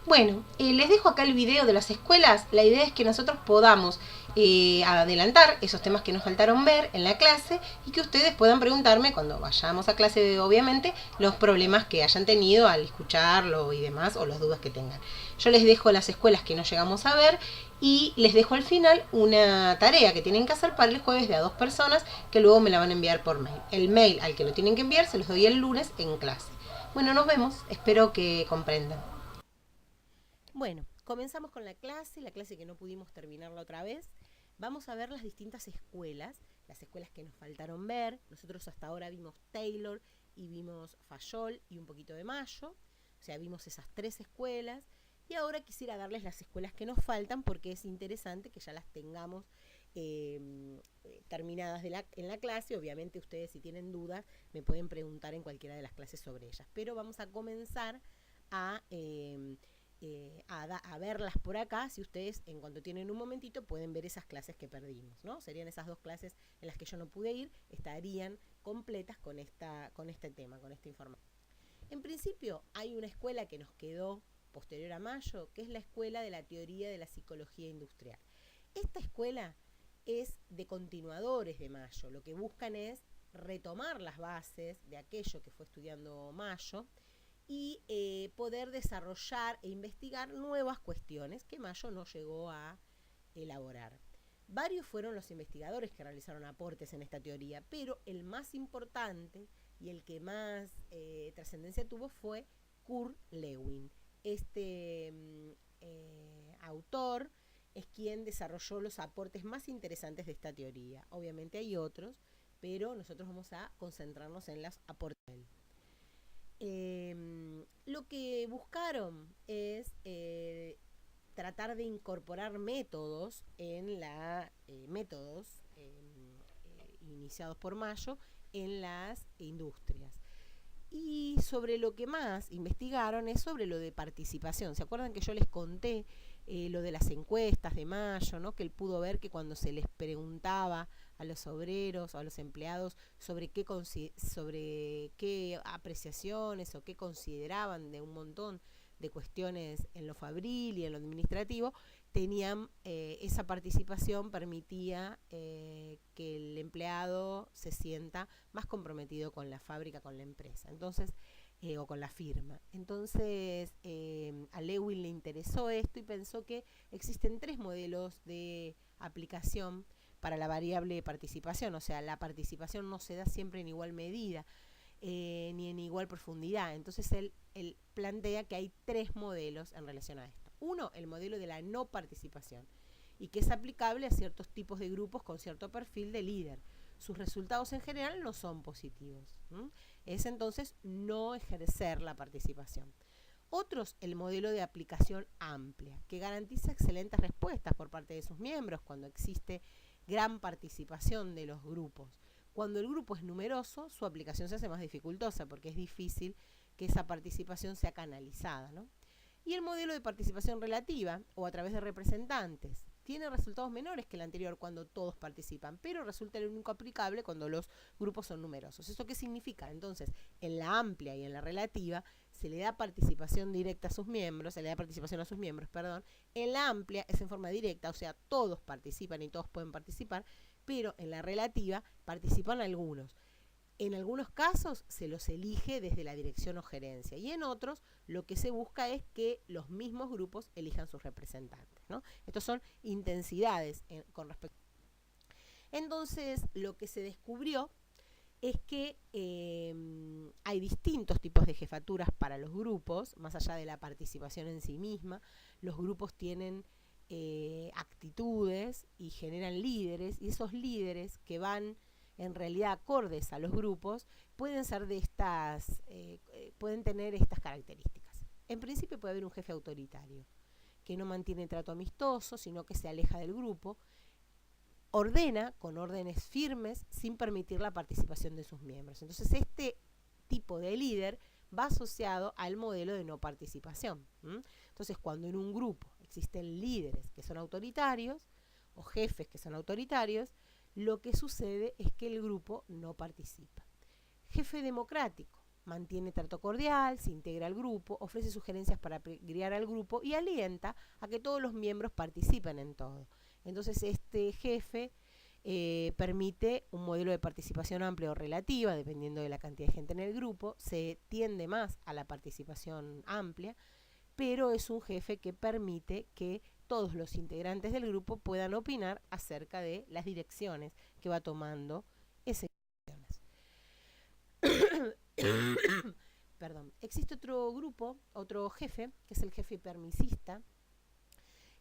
Bueno, les dejo acá el video de las escuelas. La idea es que nosotros podamos adelantar esos temas que nos faltaron ver en la clase y que ustedes puedan preguntarme cuando vayamos a clase, obviamente, los problemas que hayan tenido al escucharlo y demás, o las dudas que tengan. Yo les dejo las escuelas que no llegamos a ver y les dejo al final una tarea que tienen que hacer para el jueves de a 2 personas que luego me la van a enviar por mail. El mail al que lo tienen que enviar se los doy el lunes en clase. Bueno, nos vemos. Espero que comprendan. Bueno, comenzamos con la clase que no pudimos terminarla otra vez. Vamos a ver las distintas escuelas, las escuelas que nos faltaron ver. Nosotros hasta ahora vimos Taylor y vimos Fayol y un poquito de Mayo. O sea, vimos esas 3 escuelas. Y ahora quisiera darles las escuelas que nos faltan porque es interesante que ya las tengamos terminadas en la clase. Obviamente ustedes si tienen dudas me pueden preguntar en cualquiera de las clases sobre ellas. Pero vamos a comenzar a... a verlas por acá, si ustedes en cuanto tienen un momentito pueden ver esas clases que perdimos, ¿no? Serían esas 2 clases en las que yo no pude ir, estarían completas con este tema, con esta información. En principio hay una escuela que nos quedó posterior a Mayo, que es la Escuela de la Teoría de la Psicología Industrial. Esta escuela es de continuadores de Mayo, lo que buscan es retomar las bases de aquello que fue estudiando Mayo y poder desarrollar e investigar nuevas cuestiones que Mayo no llegó a elaborar. Varios fueron los investigadores que realizaron aportes en esta teoría, pero el más importante y el que más trascendencia tuvo fue Kurt Lewin. Este autor es quien desarrolló los aportes más interesantes de esta teoría. Obviamente hay otros, pero nosotros vamos a concentrarnos en los aportes de él. Lo que buscaron es tratar de incorporar métodos iniciados por Mayo en las industrias. Y sobre lo que más investigaron es sobre lo de participación. ¿Se acuerdan que yo les conté lo de las encuestas de Mayo, ¿no? Que él pudo ver que cuando se les preguntaba a los obreros o a los empleados sobre qué apreciaciones o qué consideraban de un montón de cuestiones en lo fabril y en lo administrativo, tenían esa participación permitía que el empleado se sienta más comprometido con la fábrica, con la empresa. Entonces, o con la firma. Entonces, a Lewin le interesó esto y pensó que existen 3 modelos de aplicación para la variable de participación. O sea, la participación no se da siempre en igual medida ni en igual profundidad. Entonces, él plantea que hay 3 modelos en relación a esto. Uno, el modelo de la no participación, y que es aplicable a ciertos tipos de grupos con cierto perfil de líder. Sus resultados en general no son positivos. Es entonces no ejercer la participación. Otros, el modelo de aplicación amplia, que garantiza excelentes respuestas por parte de sus miembros cuando existe gran participación de los grupos. Cuando el grupo es numeroso, su aplicación se hace más dificultosa porque es difícil que esa participación sea canalizada, ¿no? Y el modelo de participación relativa, o a través de representantes, tiene resultados menores que el anterior cuando todos participan, pero resulta el único aplicable cuando los grupos son numerosos. ¿Eso qué significa? Entonces, en la amplia y en la relativa se le da participación directa a sus miembros, En la amplia es en forma directa, o sea, todos participan y todos pueden participar, pero en la relativa participan algunos. En algunos casos se los elige desde la dirección o gerencia y en otros lo que se busca es que los mismos grupos elijan sus representantes, ¿no? Estos son intensidades con respecto. Entonces, lo que se descubrió es que hay distintos tipos de jefaturas para los grupos, más allá de la participación en sí misma. Los grupos tienen actitudes y generan líderes, y esos líderes que van en realidad acordes a los grupos pueden ser pueden tener estas características. En principio puede haber un jefe autoritario que no mantiene trato amistoso, sino que se aleja del grupo, ordena con órdenes firmes sin permitir la participación de sus miembros. Entonces este tipo de líder va asociado al modelo de no participación. Entonces cuando en un grupo existen líderes que son autoritarios o jefes que son autoritarios, lo que sucede es que el grupo no participa. Jefe democrático. mantiene trato cordial, se integra al grupo, ofrece sugerencias para guiar al grupo y alienta a que todos los miembros participen en todo. Entonces este jefe permite un modelo de participación amplia o relativa, dependiendo de la cantidad de gente en el grupo, se tiende más a la participación amplia, pero es un jefe que permite que todos los integrantes del grupo puedan opinar acerca de las direcciones que va tomando ese. Perdón. Existe otro grupo, otro jefe, que es el jefe permisista,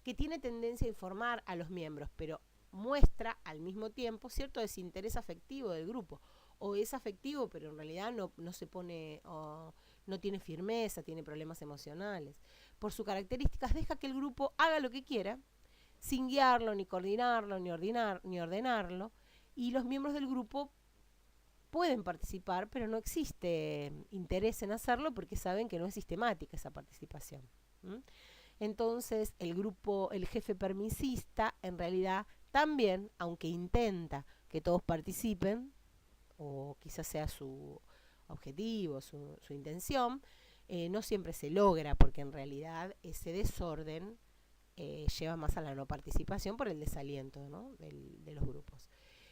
que tiene tendencia a informar a los miembros, pero muestra al mismo tiempo cierto desinterés afectivo del grupo. O es afectivo, pero en realidad no se pone, no tiene firmeza, tiene problemas emocionales. Por sus características deja que el grupo haga lo que quiera, sin guiarlo, ni coordinarlo, ni ordenarlo, y los miembros del grupo pueden participar, pero no existe interés en hacerlo porque saben que no es sistemática esa participación. Entonces, el jefe permisista, en realidad también, aunque intenta que todos participen, o quizás sea su objetivo, su intención, no siempre se logra, porque en realidad ese desorden lleva más a la no participación por el desaliento, ¿no?, de los grupos.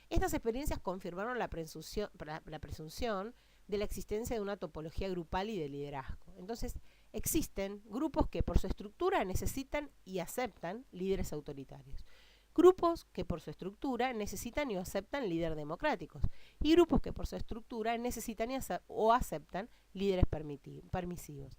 Estas experiencias confirmaron la presunción de la existencia de una topología grupal y de liderazgo. Entonces, existen grupos que por su estructura necesitan y aceptan líderes autoritarios. Grupos que por su estructura necesitan y aceptan líderes democráticos. Y grupos que por su estructura necesitan o aceptan líderes permisivos.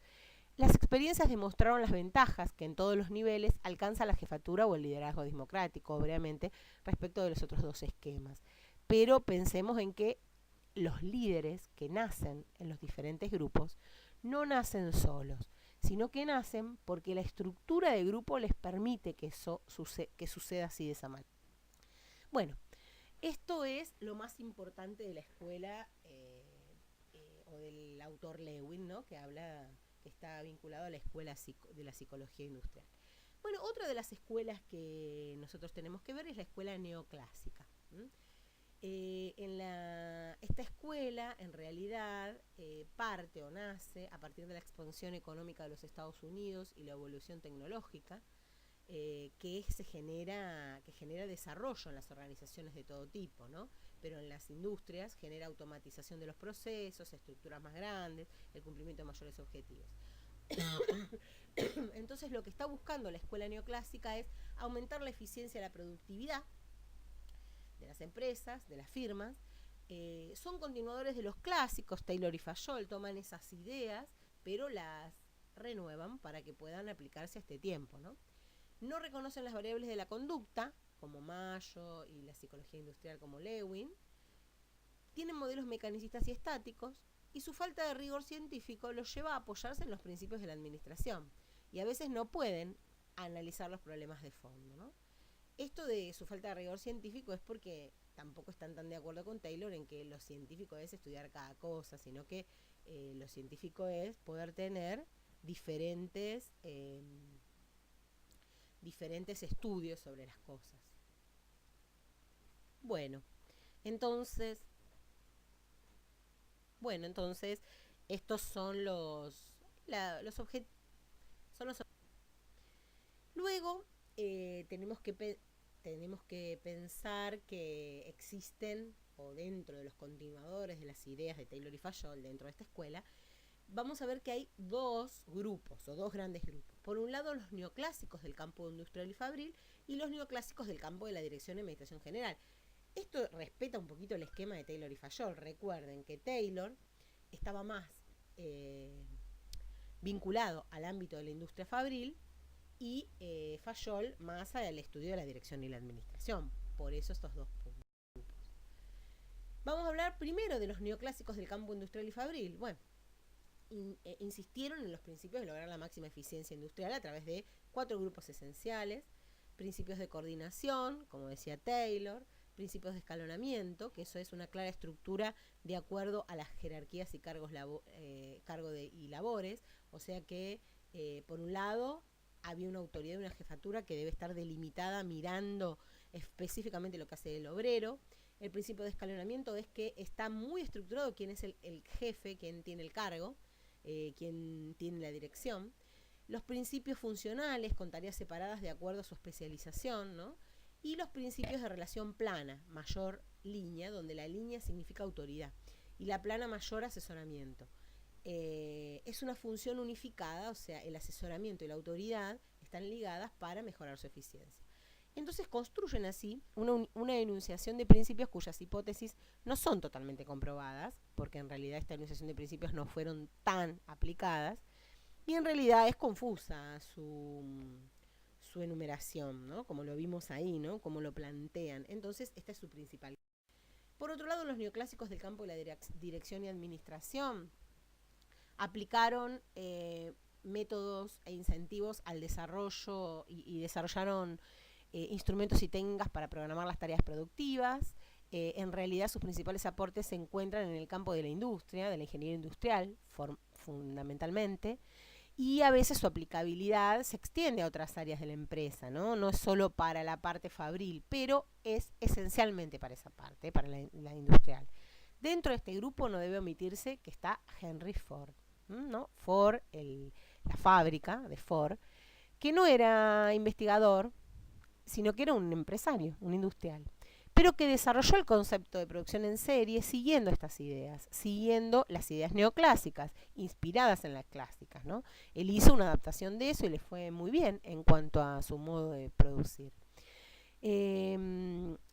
Las experiencias demostraron las ventajas que en todos los niveles alcanza la jefatura o el liderazgo democrático, obviamente, respecto de los otros dos esquemas. Pero pensemos en que los líderes que nacen en los diferentes grupos no nacen solos, sino que nacen porque la estructura del grupo les permite que suceda así de esa manera. Bueno, esto es lo más importante de la escuela o del autor Lewin, ¿no?, que habla, que está vinculado a la escuela de la psicología industrial. Bueno, otra de las escuelas que nosotros tenemos que ver es la escuela neoclásica. Esta escuela en realidad parte o nace a partir de la expansión económica de los Estados Unidos y la evolución tecnológica que genera desarrollo en las organizaciones de todo tipo, ¿no? Pero en las industrias genera automatización de los procesos, estructuras más grandes, el cumplimiento de mayores objetivos. Entonces lo que está buscando la escuela neoclásica es aumentar la eficiencia y la productividad de las empresas, de las firmas. Son continuadores de los clásicos. Taylor y Fayol toman esas ideas, pero las renuevan para que puedan aplicarse a este tiempo, ¿no? No reconocen las variables de la conducta, como Mayo, y la psicología industrial, como Lewin. Tienen modelos mecanicistas y estáticos, y su falta de rigor científico los lleva a apoyarse en los principios de la administración. Y a veces no pueden analizar los problemas de fondo, ¿no? Esto de su falta de rigor científico es porque tampoco están tan de acuerdo con Taylor en que lo científico es estudiar cada cosa, sino que lo científico es poder tener diferentes estudios sobre las cosas. Bueno, entonces estos son los objetivos. Luego tenemos que pensar que existen, o dentro de los continuadores de las ideas de Taylor y Fayol, dentro de esta escuela, vamos a ver que hay dos grupos, o dos grandes grupos. Por un lado, los neoclásicos del campo industrial y fabril, y los neoclásicos del campo de la dirección y administración general. Esto respeta un poquito el esquema de Taylor y Fayol. Recuerden que Taylor estaba más vinculado al ámbito de la industria fabril y Fayol más al estudio de la dirección y la administración. Por eso estos dos puntos. Vamos a hablar primero de los neoclásicos del campo industrial y fabril. Bueno, insistieron en los principios de lograr la máxima eficiencia industrial a través de 4 grupos esenciales: principios de coordinación, como decía Taylor; principios de escalonamiento, que eso es una clara estructura de acuerdo a las jerarquías y y labores, o sea que por un lado había una autoridad y una jefatura que debe estar delimitada mirando específicamente lo que hace el obrero. El principio de escalonamiento es que está muy estructurado quién es el jefe, quién tiene el cargo, quién tiene la dirección. Los principios funcionales con tareas separadas de acuerdo a su especialización, ¿no? Y los principios de relación plana, mayor línea, donde la línea significa autoridad, y la plana mayor asesoramiento. Es una función unificada, o sea, el asesoramiento y la autoridad están ligadas para mejorar su eficiencia. Entonces construyen así una enunciación de principios cuyas hipótesis no son totalmente comprobadas, porque en realidad esta enunciación de principios no fueron tan aplicadas, y en realidad es confusa su enumeración, ¿no? Como lo vimos ahí, ¿no? Como lo plantean. Entonces, esta es su principal. Por otro lado, los neoclásicos del campo de la dirección y administración aplicaron métodos e incentivos al desarrollo y desarrollaron instrumentos y técnicas para programar las tareas productivas. En realidad sus principales aportes se encuentran en el campo de la industria, de la ingeniería industrial, fundamentalmente, y a veces su aplicabilidad se extiende a otras áreas de la empresa, ¿no? No es solo para la parte fabril, pero es esencialmente para esa parte, para la industrial. Dentro de este grupo no debe omitirse que está Henry Ford, ¿no? Ford, la fábrica de Ford, que no era investigador, sino que era un empresario, un industrial, pero que desarrolló el concepto de producción en serie siguiendo estas ideas, siguiendo las ideas neoclásicas, inspiradas en las clásicas, ¿no? Él hizo una adaptación de eso y le fue muy bien en cuanto a su modo de producir.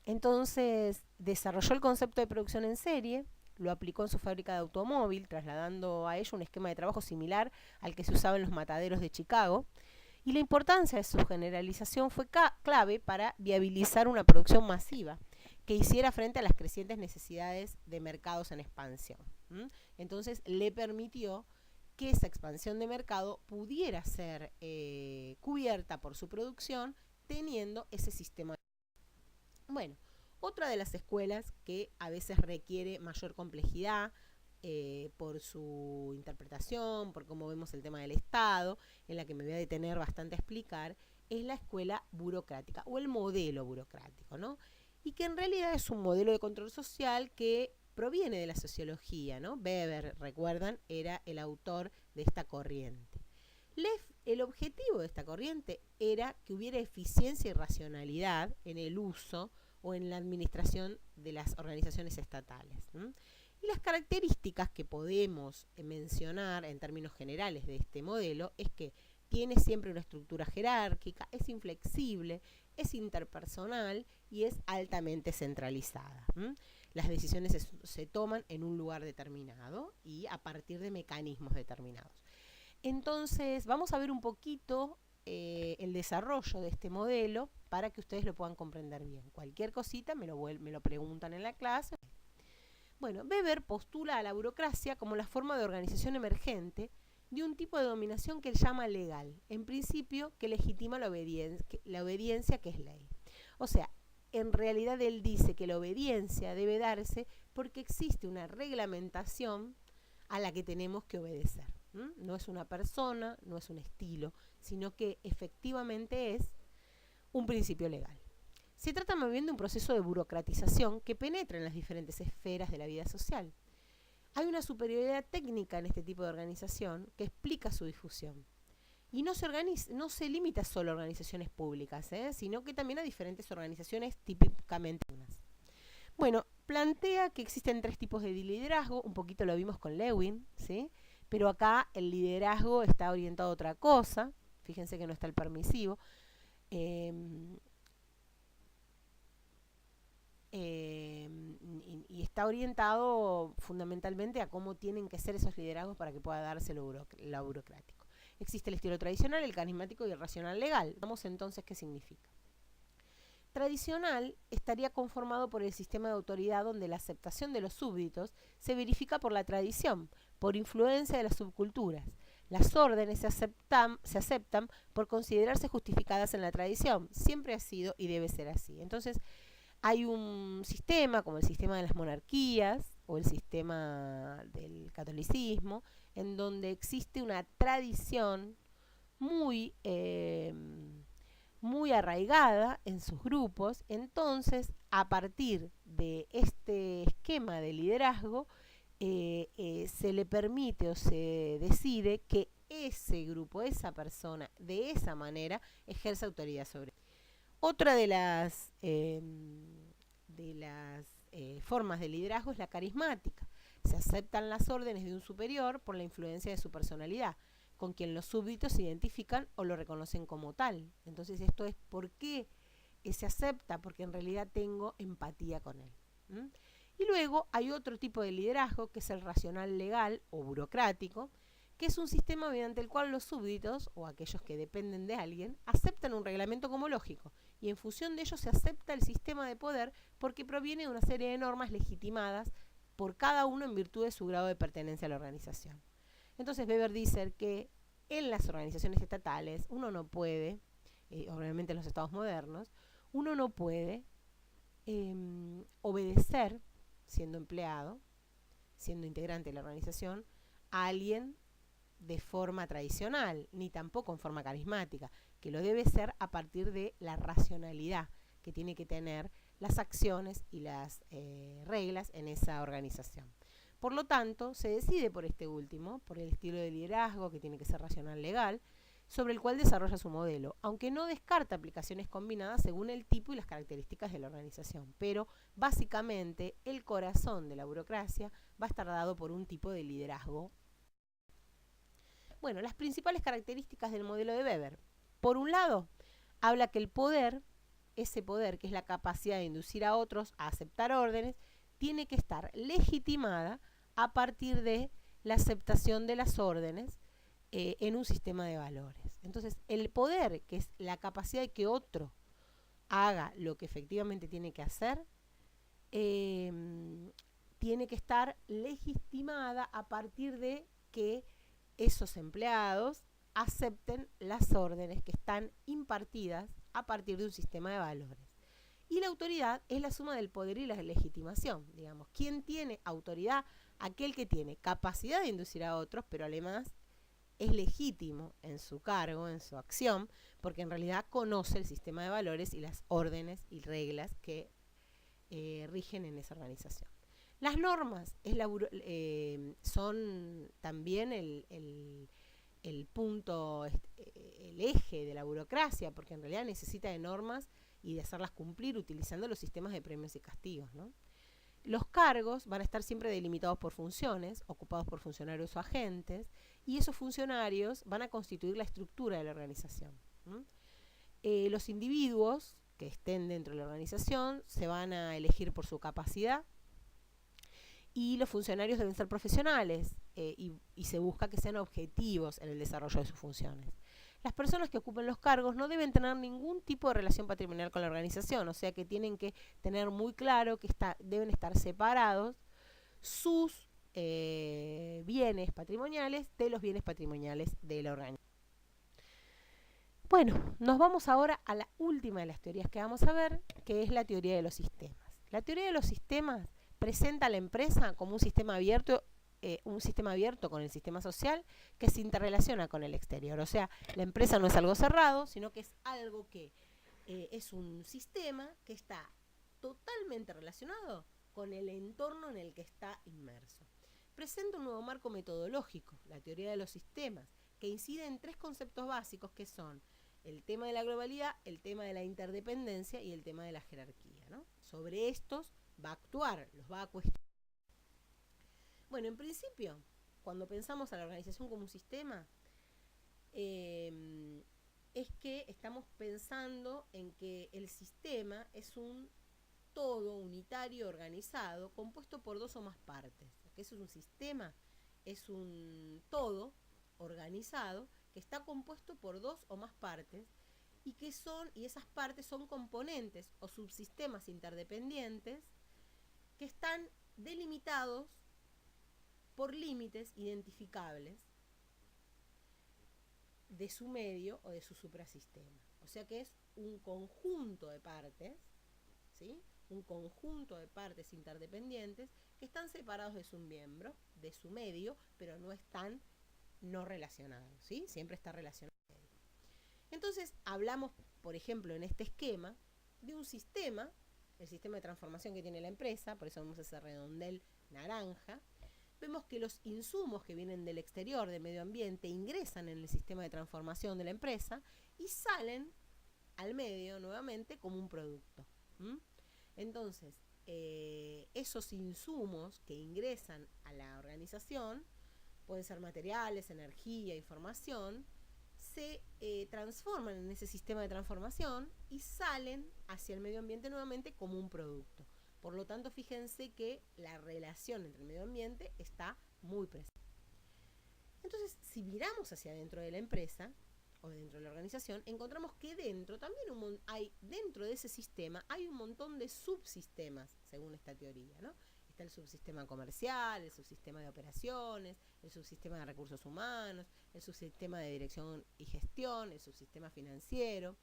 Entonces desarrolló el concepto de producción en serie, lo aplicó en su fábrica de automóvil, trasladando a ello un esquema de trabajo similar al que se usaba en los mataderos de Chicago, y la importancia de su generalización fue clave para viabilizar una producción masiva que hiciera frente a las crecientes necesidades de mercados en expansión. Entonces le permitió que esa expansión de mercado pudiera ser cubierta por su producción teniendo ese sistema. Bueno, otra de las escuelas que a veces requiere mayor complejidad por su interpretación, por cómo vemos el tema del Estado, en la que me voy a detener bastante a explicar, es la escuela burocrática o el modelo burocrático, ¿no? Y que en realidad es un modelo de control social que proviene de la sociología, ¿no? Weber, recuerdan, era el autor de esta corriente. El objetivo de esta corriente era que hubiera eficiencia y racionalidad en el uso o en la administración de las organizaciones estatales. Y las características que podemos mencionar en términos generales de este modelo es que tiene siempre una estructura jerárquica, es inflexible, es interpersonal y es altamente centralizada. Las decisiones se toman en un lugar determinado y a partir de mecanismos determinados. Entonces, vamos a ver un poquito el desarrollo de este modelo para que ustedes lo puedan comprender bien. Cualquier cosita me lo preguntan en la clase. Bueno, Weber postula a la burocracia como la forma de organización emergente de un tipo de dominación que él llama legal, en principio que legitima la obediencia que es ley. O sea, en realidad él dice que la obediencia debe darse porque existe una reglamentación a la que tenemos que obedecer. No es una persona, no es un estilo, sino que efectivamente es un principio legal. Se trata más bien de un proceso de burocratización que penetra en las diferentes esferas de la vida social. Hay una superioridad técnica en este tipo de organización que explica su difusión. Y no se limita solo a organizaciones públicas, sino que también a diferentes organizaciones típicamente. Bueno, plantea que existen 3 tipos de liderazgo, un poquito lo vimos con Lewin, ¿sí? Pero acá el liderazgo está orientado a otra cosa, fíjense que no está el permisivo, y está orientado fundamentalmente a cómo tienen que ser esos liderazgos para que pueda darse lo burocrático. Existe el estilo tradicional, el carismático y el racional legal. Vamos entonces qué significa. Tradicional estaría conformado por el sistema de autoridad donde la aceptación de los súbditos se verifica por la tradición, por influencia de las subculturas. Las órdenes se aceptan por considerarse justificadas en la tradición. Siempre ha sido y debe ser así. Entonces, hay un sistema, como el sistema de las monarquías o el sistema del catolicismo, en donde existe una tradición muy arraigada en sus grupos. Entonces a partir de este esquema de liderazgo, se le permite o se decide que ese grupo, esa persona, de esa manera, ejerce autoridad sobre él. Otra de las formas de liderazgo es la carismática. Se aceptan las órdenes de un superior por la influencia de su personalidad, con quien los súbditos se identifican o lo reconocen como tal. Entonces esto es por qué se acepta, porque en realidad tengo empatía con él. Y luego hay otro tipo de liderazgo, que es el racional legal o burocrático, que es un sistema mediante el cual los súbditos, o aquellos que dependen de alguien, aceptan un reglamento como lógico, y en función de ello se acepta el sistema de poder porque proviene de una serie de normas legitimadas por cada uno en virtud de su grado de pertenencia a la organización. Entonces Weber dice que en las organizaciones estatales uno no puede, obviamente en los estados modernos, uno no puede obedecer, siendo empleado, siendo integrante de la organización, a alguien de forma tradicional, ni tampoco en forma carismática, que lo debe ser a partir de la racionalidad que tiene que tener las acciones y las reglas en esa organización. Por lo tanto, se decide por este último, por el estilo de liderazgo que tiene que ser racional legal, sobre el cual desarrolla su modelo, aunque no descarta aplicaciones combinadas según el tipo y las características de la organización. Pero básicamente el corazón de la burocracia va a estar dado por un tipo de liderazgo. Bueno, las principales características del modelo de Weber. Por un lado, habla que el poder, ese poder que es la capacidad de inducir a otros a aceptar órdenes, tiene que estar legitimada a partir de la aceptación de las órdenes en un sistema de valores. Entonces, el poder, que es la capacidad de que otro haga lo que efectivamente tiene que hacer, tiene que estar legitimada a partir de que esos empleados acepten las órdenes que están impartidas a partir de un sistema de valores. Y la autoridad es la suma del poder y la legitimación. Digamos, ¿quién tiene autoridad? Aquel que tiene capacidad de inducir a otros, pero además es legítimo en su cargo, en su acción, porque en realidad conoce el sistema de valores y las órdenes y reglas que rigen en esa organización. Las normas son también el punto, el eje de la burocracia, porque en realidad necesita de normas y de hacerlas cumplir utilizando los sistemas de premios y castigos, ¿no? Los cargos van a estar siempre delimitados por funciones, ocupados por funcionarios o agentes, y esos funcionarios van a constituir la estructura de la organización. Los individuos que estén dentro de la organización se van a elegir por su capacidad, y los funcionarios deben ser profesionales y se busca que sean objetivos en el desarrollo de sus funciones. Las personas que ocupen los cargos no deben tener ningún tipo de relación patrimonial con la organización, o sea que tienen que tener muy claro que deben estar separados sus bienes patrimoniales de los bienes patrimoniales de la organización. Bueno, nos vamos ahora a la última de las teorías que vamos a ver, que es la teoría de los sistemas. La teoría de los sistemas presenta a la empresa como un sistema abierto con el sistema social que se interrelaciona con el exterior. O sea, la empresa no es algo cerrado, sino que es algo que es un sistema que está totalmente relacionado con el entorno en el que está inmerso. Presenta un nuevo marco metodológico, la teoría de los sistemas, que incide en tres conceptos básicos que son el tema de la globalidad, el tema de la interdependencia y el tema de la jerarquía, ¿no? Sobre estos va a actuar, los va a cuestionar. Bueno, en principio, cuando pensamos a la organización como un sistema, es que estamos pensando en que el sistema es un todo unitario organizado compuesto por dos o más partes. ¿Qué es un sistema? Es un todo organizado que está compuesto por dos o más partes y esas partes son componentes o subsistemas interdependientes que están delimitados por límites identificables de su medio o de su suprasistema. O sea que es un conjunto de partes, ¿sí? Un conjunto de partes interdependientes que están separados de su miembro, de su medio, pero no están no relacionados, ¿sí? Siempre está relacionado. Entonces hablamos, por ejemplo, en este esquema, de un sistema el sistema de transformación que tiene la empresa, por eso vemos ese redondel naranja, vemos que los insumos que vienen del exterior, del medio ambiente, ingresan en el sistema de transformación de la empresa y salen al medio nuevamente como un producto. Entonces, esos insumos que ingresan a la organización, pueden ser materiales, energía, información, se transforman en ese sistema de transformación y salen hacia el medio ambiente nuevamente como un producto. Por lo tanto, fíjense que la relación entre el medio ambiente está muy presente. Entonces, si miramos hacia adentro de la empresa o dentro de la organización, encontramos que dentro también dentro de ese sistema hay un montón de subsistemas, según esta teoría, ¿no? Está el subsistema comercial, el subsistema de operaciones, el subsistema de recursos humanos, el subsistema de dirección y gestión, el subsistema financiero.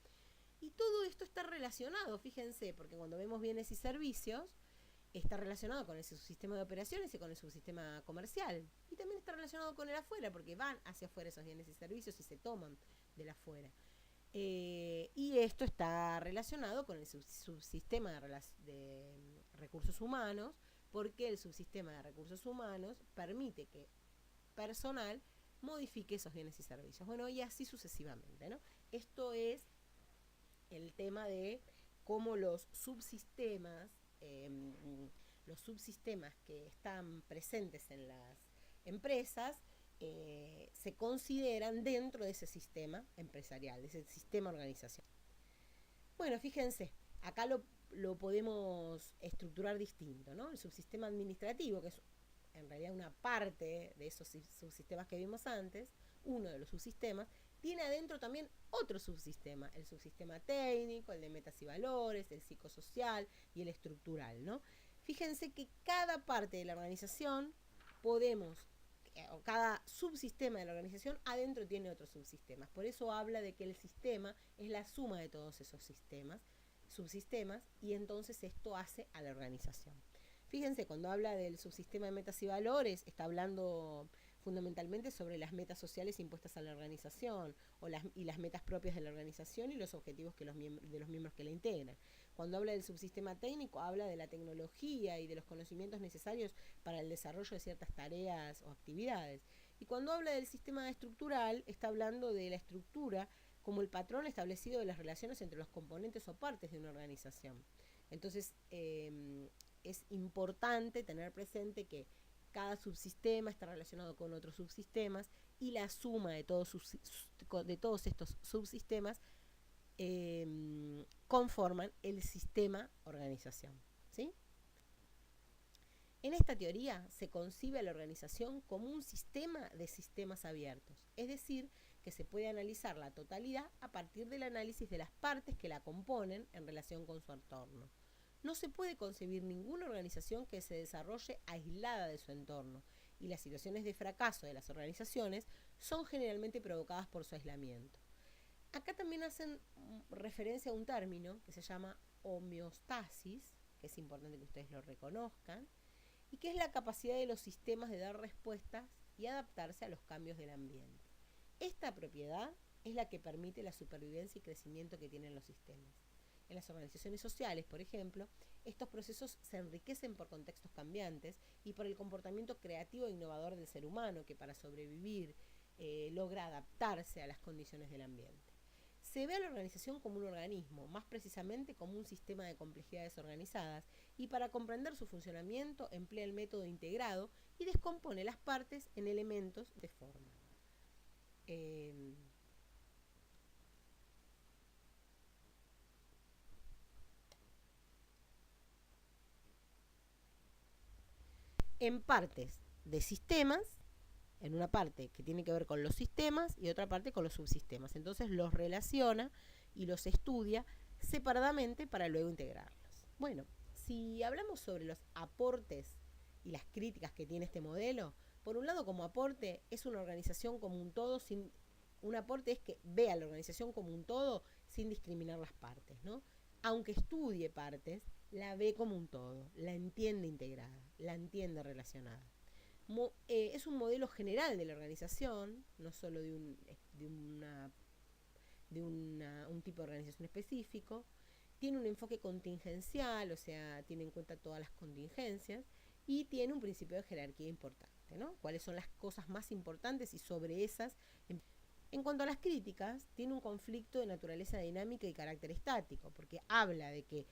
Y todo esto está relacionado, fíjense, porque cuando vemos bienes y servicios, está relacionado con el subsistema de operaciones y con el subsistema comercial. Y también está relacionado con el afuera, porque van hacia afuera esos bienes y servicios y se toman del afuera. Y esto está relacionado con el subsistema de recursos humanos, porque el subsistema de recursos humanos permite que personal modifique esos bienes y servicios. Bueno, y así sucesivamente, ¿no? Esto es el tema de cómo los subsistemas que están presentes en las empresas se consideran dentro de ese sistema empresarial, de ese sistema organizacional. Bueno, fíjense, acá lo podemos estructurar distinto, ¿no? El subsistema administrativo, que es en realidad una parte de esos subsistemas que vimos antes, uno de los subsistemas, tiene adentro también otro subsistema, el subsistema técnico, el de metas y valores, el psicosocial y el estructural, ¿no? Fíjense que cada parte de la organización o cada subsistema de la organización adentro tiene otros subsistemas. Por eso habla de que el sistema es la suma de todos esos subsistemas, y entonces esto hace a la organización. Fíjense, cuando habla del subsistema de metas y valores, está hablando fundamentalmente sobre las metas sociales impuestas a la organización y las metas propias de la organización y los objetivos de los miembros que la integran. Cuando habla del subsistema técnico, habla de la tecnología y de los conocimientos necesarios para el desarrollo de ciertas tareas o actividades. Y cuando habla del sistema estructural, está hablando de la estructura como el patrón establecido de las relaciones entre los componentes o partes de una organización. Entonces, es importante tener presente que cada subsistema está relacionado con otros subsistemas y la suma de todos estos subsistemas conforman el sistema organización, ¿sí? En esta teoría se concibe a la organización como un sistema de sistemas abiertos, es decir, que se puede analizar la totalidad a partir del análisis de las partes que la componen en relación con su entorno. No se puede concebir ninguna organización que se desarrolle aislada de su entorno, y las situaciones de fracaso de las organizaciones son generalmente provocadas por su aislamiento. Acá también hacen referencia a un término que se llama homeostasis, que es importante que ustedes lo reconozcan, y que es la capacidad de los sistemas de dar respuestas y adaptarse a los cambios del ambiente. Esta propiedad es la que permite la supervivencia y crecimiento que tienen los sistemas. En las organizaciones sociales, por ejemplo, estos procesos se enriquecen por contextos cambiantes y por el comportamiento creativo e innovador del ser humano, que para sobrevivir logra adaptarse a las condiciones del ambiente. Se ve a la organización como un organismo, más precisamente como un sistema de complejidades organizadas, y para comprender su funcionamiento emplea el método integrado y descompone las partes en elementos de forma. En partes de sistemas, en una parte que tiene que ver con los sistemas y otra parte con los subsistemas. Entonces los relaciona y los estudia separadamente para luego integrarlos. Bueno, si hablamos sobre los aportes y las críticas que tiene este modelo, por un lado, como aporte, es una organización como un todo, un aporte es que vea la organización como un todo sin discriminar las partes, ¿no? Aunque estudie partes, la ve como un todo, la entiende integrada, la entiende relacionada. Es un modelo general de la organización, no solo de un tipo de organización específico, tiene un enfoque contingencial, o sea, tiene en cuenta todas las contingencias, y tiene un principio de jerarquía importante, ¿no? ¿Cuáles son las cosas más importantes y sobre esas? En cuanto a las críticas, tiene un conflicto de naturaleza dinámica y carácter estático, porque habla de que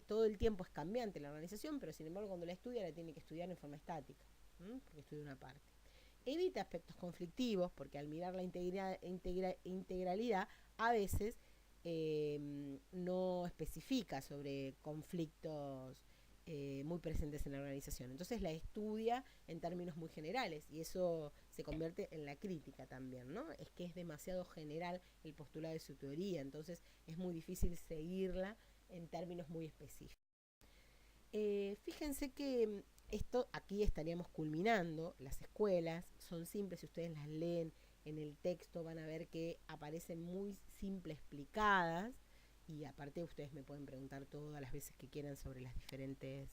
todo el tiempo es cambiante la organización, pero sin embargo cuando la estudia la tiene que estudiar en forma estática, porque estudia una parte. Evita aspectos conflictivos, porque al mirar la integralidad, a veces no especifica sobre conflictos muy presentes en la organización. Entonces la estudia en términos muy generales y eso se convierte en la crítica también, ¿no? Es que es demasiado general el postulado de su teoría, entonces es muy difícil seguirla en términos muy específicos. Fíjense que esto aquí estaríamos culminando. Las escuelas son simples, si ustedes las leen en el texto van a ver que aparecen muy simple explicadas y aparte ustedes me pueden preguntar todas las veces que quieran sobre las diferentes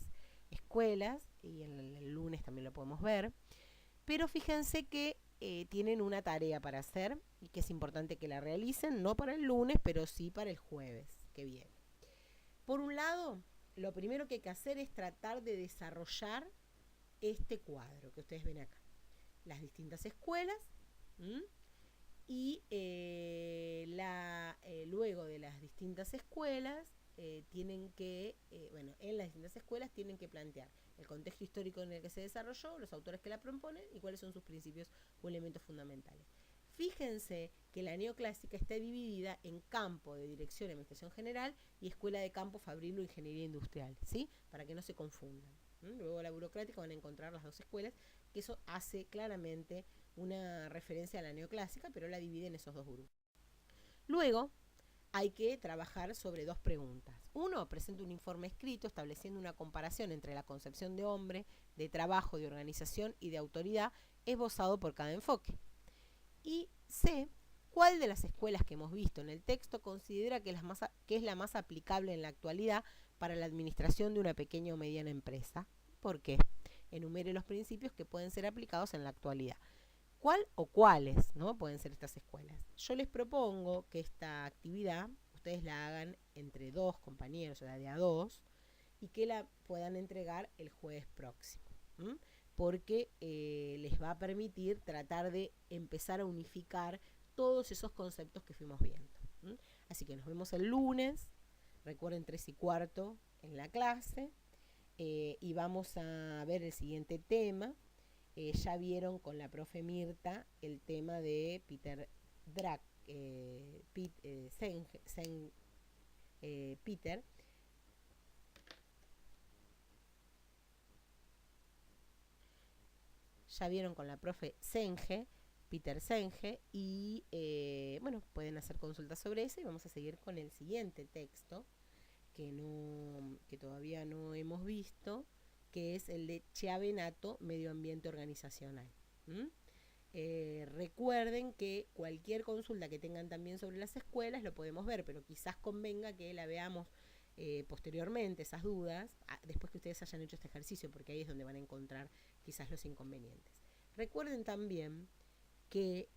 escuelas y el lunes también lo podemos ver. Pero fíjense que tienen una tarea para hacer y que es importante que la realicen, no para el lunes, pero sí para el jueves que viene. Por un lado, lo primero que hay que hacer es tratar de desarrollar este cuadro que ustedes ven acá. Las distintas escuelas y luego de las distintas escuelas tienen que, en las distintas escuelas tienen que plantear el contexto histórico en el que se desarrolló, los autores que la proponen y cuáles son sus principios o elementos fundamentales. Fíjense que la neoclásica está dividida en campo de dirección y administración general y escuela de campo fabril o ingeniería industrial, ¿sí? Para que no se confundan. Luego la burocrática van a encontrar las dos escuelas, que eso hace claramente una referencia a la neoclásica, pero la divide en esos dos grupos. Luego hay que trabajar sobre dos preguntas. Uno, presenta un informe escrito estableciendo una comparación entre la concepción de hombre, de trabajo, de organización y de autoridad esbozado por cada enfoque. Y C, ¿cuál de las escuelas que hemos visto en el texto considera que es la más aplicable en la actualidad para la administración de una pequeña o mediana empresa? ¿Por qué? Enumere los principios que pueden ser aplicados en la actualidad. ¿Cuál o cuáles, no, pueden ser estas escuelas? Yo les propongo que esta actividad ustedes la hagan entre dos compañeros, o sea, de a dos, y que la puedan entregar el jueves próximo. Porque les va a permitir tratar de empezar a unificar todos esos conceptos que fuimos viendo. Así que nos vemos el lunes, recuerden 3:15 en la clase, y vamos a ver el siguiente tema. Ya vieron con la profe Mirta el tema de Peter Drucker, Peter. Ya vieron con la profe Senge, Peter Senge, y pueden hacer consultas sobre eso y vamos a seguir con el siguiente texto que todavía no hemos visto, que es el de Chiavenato, Medio Ambiente Organizacional. Recuerden que cualquier consulta que tengan también sobre las escuelas lo podemos ver, pero quizás convenga que la veamos posteriormente, esas dudas, después que ustedes hayan hecho este ejercicio, porque ahí es donde van a encontrar quizás los inconvenientes. Recuerden también que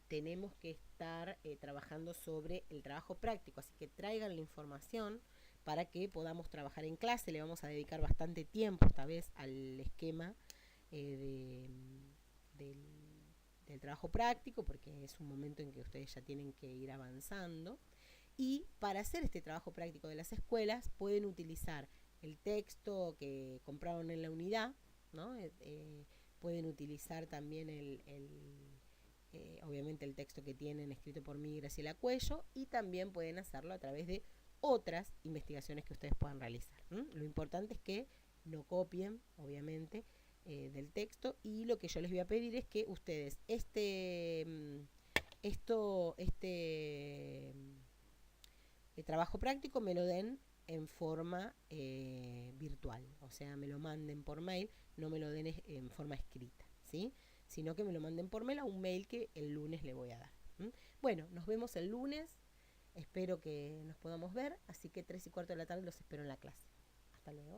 tenemos que estar trabajando sobre el trabajo práctico, así que traigan la información para que podamos trabajar en clase. Le vamos a dedicar bastante tiempo esta vez al esquema del trabajo práctico, porque es un momento en que ustedes ya tienen que ir avanzando. Y para hacer este trabajo práctico de las escuelas pueden utilizar el texto que compraron en la unidad, ¿no? Pueden utilizar también obviamente el texto que tienen escrito por mí, Graciela Cuello, y también pueden hacerlo a través de otras investigaciones que ustedes puedan realizar. Lo importante es que no copien, obviamente, del texto, y lo que yo les voy a pedir es que ustedes el trabajo práctico me lo den en forma virtual, o sea, me lo manden por mail, no me lo den en forma escrita, ¿sí? Sino que me lo manden por mail a un mail que el lunes le voy a dar. Bueno, nos vemos el lunes, espero que nos podamos ver, así que 3:15 de la tarde los espero en la clase. Hasta luego.